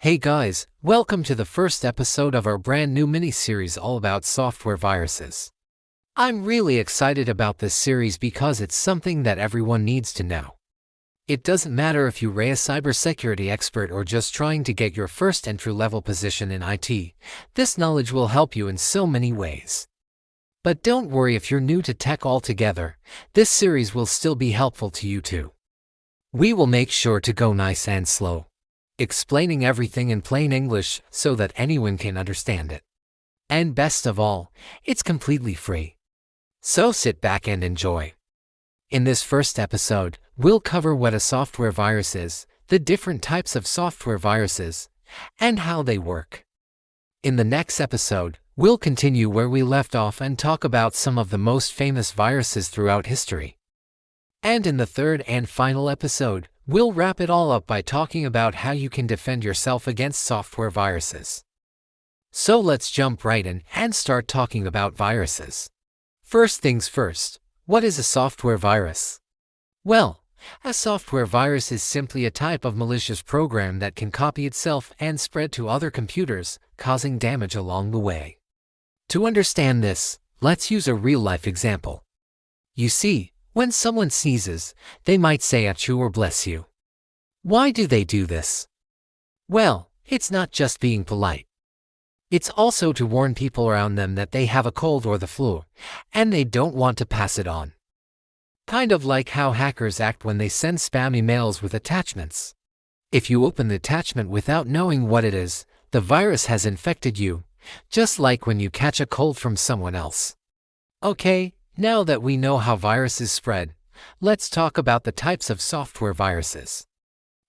Hey guys, welcome to the first episode of our brand new mini-series all about software viruses. I'm really excited about this series because it's something that everyone needs to know. It doesn't matter if you're a cybersecurity expert or just trying to get your first entry-level position in IT, this knowledge will help you in so many ways. But don't worry if you're new to tech altogether, this series will still be helpful to you too. We will make sure to go nice and slow, explaining everything in plain English so that anyone can understand it. And best of all, it's completely free. So sit back and enjoy. In this first episode, we'll cover what a software virus is, the different types of software viruses, and how they work. In the next episode, we'll continue where we left off and talk about some of the most famous viruses throughout history. And in the third and final episode, we'll wrap it all up by talking about how you can defend yourself against software viruses. So let's jump right in and start talking about viruses. First things first, what is a software virus? Well, a software virus is simply a type of malicious program that can copy itself and spread to other computers, causing damage along the way. To understand this, let's use a real-life example. You see, when someone sneezes, they might say achoo or bless you. Why do they do this? Well, it's not just being polite. It's also to warn people around them that they have a cold or the flu, and they don't want to pass it on. Kind of like how hackers act when they send spam emails with attachments. If you open the attachment without knowing what it is, the virus has infected you, just like when you catch a cold from someone else. Okay, now that we know how viruses spread, let's talk about the types of software viruses.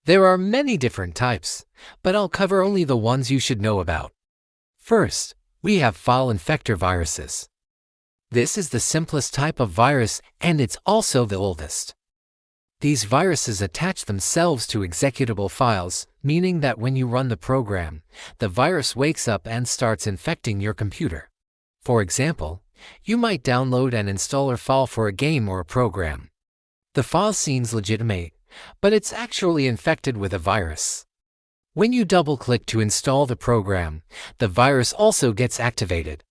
There are many different types, but I'll cover only the ones you should know about. First, we have file infector viruses. This is the simplest type of virus, and it's also the oldest. These viruses attach themselves to executable files, meaning that when you run the program, the virus wakes up and starts infecting your computer. For example, you might download and install a file for a game or a program. The file seems legitimate, but it's actually infected with a virus. When you double-click to install the program, the virus also gets activated.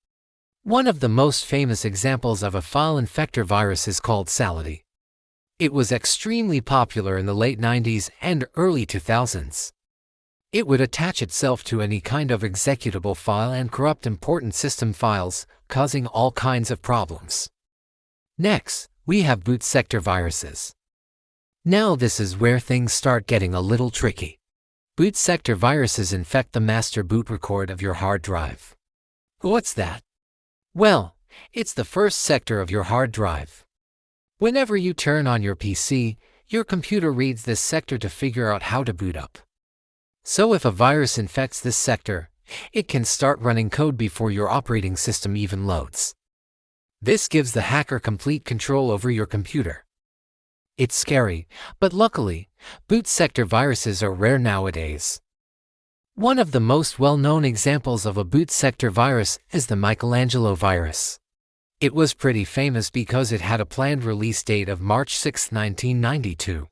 One of the most famous examples of a file infector virus is called Sality. It was extremely popular in the late 90s and early 2000s. It would attach itself to any kind of executable file and corrupt important system files, causing all kinds of problems. Next, we have boot sector viruses. Now this is where things start getting a little tricky. Boot sector viruses infect the master boot record of your hard drive. What's that? Well, it's the first sector of your hard drive. Whenever you turn on your PC, your computer reads this sector to figure out how to boot up. So if a virus infects this sector, it can start running code before your operating system even loads. This gives the hacker complete control over your computer. It's scary, but luckily, boot sector viruses are rare nowadays. One of the most well-known examples of a boot sector virus is the Michelangelo virus. It was pretty famous because it had a planned release date of March 6, 1992.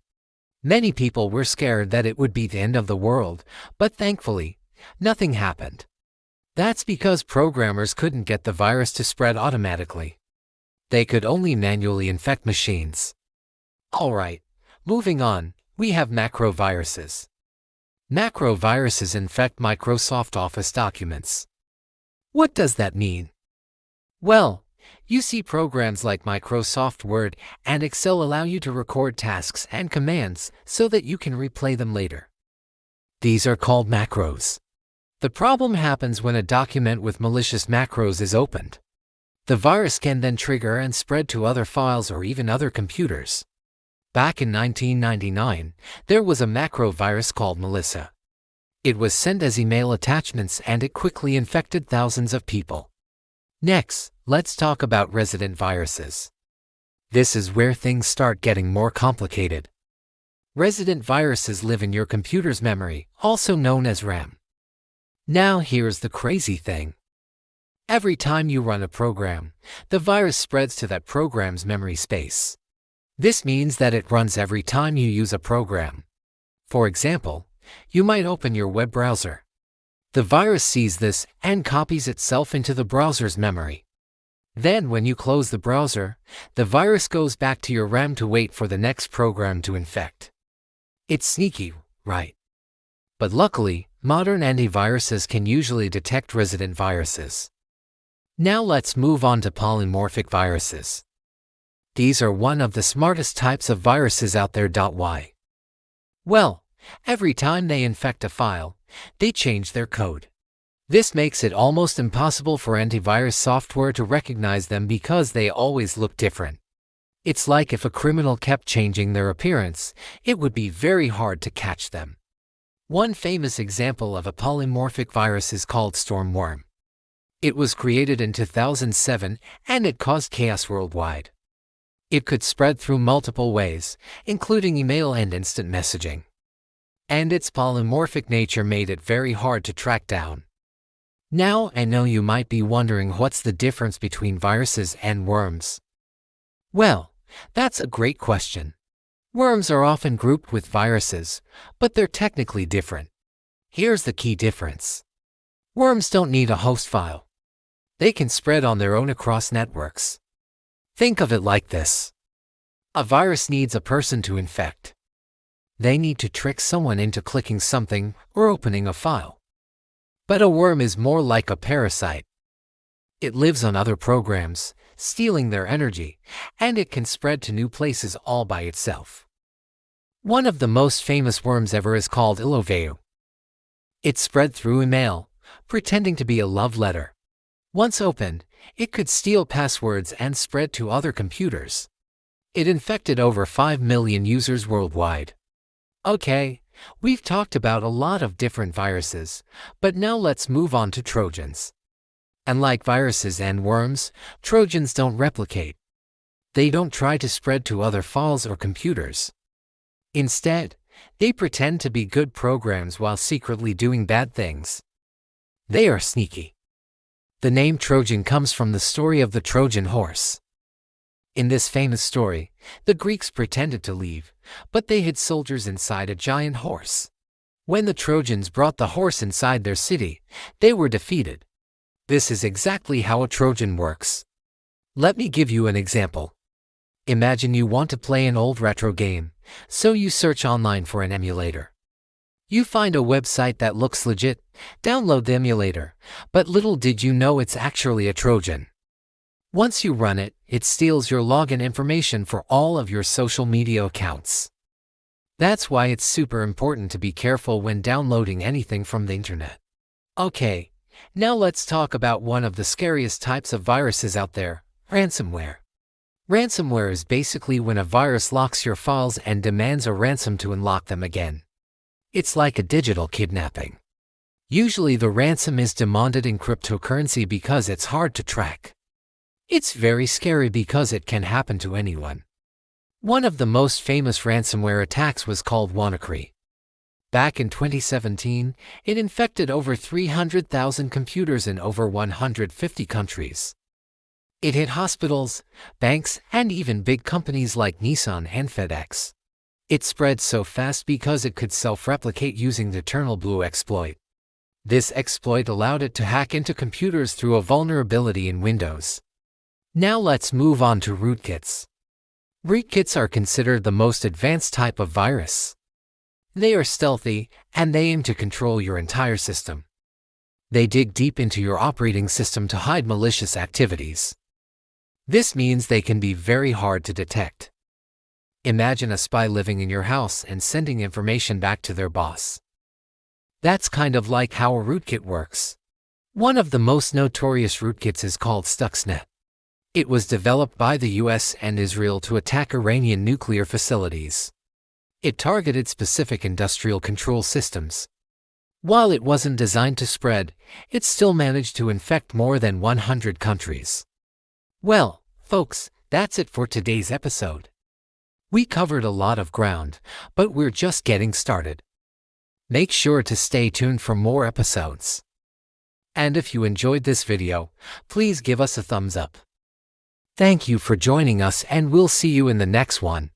Many people were scared that it would be the end of the world, but thankfully, nothing happened. That's because programmers couldn't get the virus to spread automatically. They could only manually infect machines. Alright, moving on, we have macro viruses. Macro viruses infect Microsoft Office documents. What does that mean? Well, you see programs like Microsoft Word and Excel allow you to record tasks and commands so that you can replay them later. These are called macros. The problem happens when a document with malicious macros is opened. The virus can then trigger and spread to other files or even other computers. Back in 1999, there was a macro virus called Melissa. It was sent as email attachments and it quickly infected thousands of people. Next, let's talk about resident viruses. This is where things start getting more complicated. Resident viruses live in your computer's memory, also known as RAM. Now here's the crazy thing. Every time you run a program, the virus spreads to that program's memory space. This means that it runs every time you use a program. For example, You might open your web browser. The virus sees this and copies itself into the browser's memory. Then when you close the browser, the virus goes back to your RAM to wait for the next program to infect. It's sneaky, right? But luckily, modern antiviruses can usually detect resident viruses. Now let's move on to polymorphic viruses. These are one of the smartest types of viruses out there. Why? Well, every time they infect a file, they change their code. This makes it almost impossible for antivirus software to recognize them because they always look different. It's like if a criminal kept changing their appearance, it would be very hard to catch them. One famous example of a polymorphic virus is called Stormworm. It was created in 2007 and it caused chaos worldwide. It could spread through multiple ways, including email and instant messaging. And its polymorphic nature made it very hard to track down. Now I know you might be wondering what's the difference between viruses and worms. Well, that's a great question. Worms are often grouped with viruses, but they're technically different. Here's the key difference. Worms don't need a host file. They can spread on their own across networks. Think of it like this. A virus needs a person to infect. They need to trick someone into clicking something or opening a file. But a worm is more like a parasite. It lives on other programs, stealing their energy, and it can spread to new places all by itself. One of the most famous worms ever is called Adware. It spread through email, pretending to be a love letter. Once opened, it could steal passwords and spread to other computers. It infected over 5 million users worldwide. Okay, we've talked about a lot of different viruses, but now let's move on to Trojans. Unlike viruses and worms, Trojans don't replicate. They don't try to spread to other files or computers. Instead, they pretend to be good programs while secretly doing bad things. They are sneaky. The name Trojan comes from the story of the Trojan horse. In this famous story, the Greeks pretended to leave, but they hid soldiers inside a giant horse. When the Trojans brought the horse inside their city, they were defeated. This is exactly how a Trojan works. Let me give you an example. Imagine you want to play an old retro game, so you search online for an emulator. You find a website that looks legit, download the emulator, but little did you know it's actually a Trojan. Once you run it, it steals your login information for all of your social media accounts. That's why it's super important to be careful when downloading anything from the internet. Okay, now let's talk about one of the scariest types of viruses out there, ransomware. Ransomware is basically when a virus locks your files and demands a ransom to unlock them again. It's like a digital kidnapping. Usually the ransom is demanded in cryptocurrency because it's hard to track. It's very scary because it can happen to anyone. One of the most famous ransomware attacks was called WannaCry. Back in 2017, it infected over 300,000 computers in over 150 countries. It hit hospitals, banks, and even big companies like Nissan and FedEx. It spread so fast because it could self-replicate using the Eternal Blue exploit. This exploit allowed it to hack into computers through a vulnerability in Windows. Now let's move on to rootkits. Rootkits are considered the most advanced type of virus. They are stealthy, and they aim to control your entire system. They dig deep into your operating system to hide malicious activities. This means they can be very hard to detect. Imagine a spy living in your house and sending information back to their boss. That's kind of like how a rootkit works. One of the most notorious rootkits is called Stuxnet. It was developed by the US and Israel to attack Iranian nuclear facilities. It targeted specific industrial control systems. While it wasn't designed to spread, it still managed to infect more than 100 countries. Well, folks, that's it for today's episode. We covered a lot of ground, but we're just getting started. Make sure to stay tuned for more episodes. And if you enjoyed this video, please give us a thumbs up. Thank you for joining us, and we'll see you in the next one.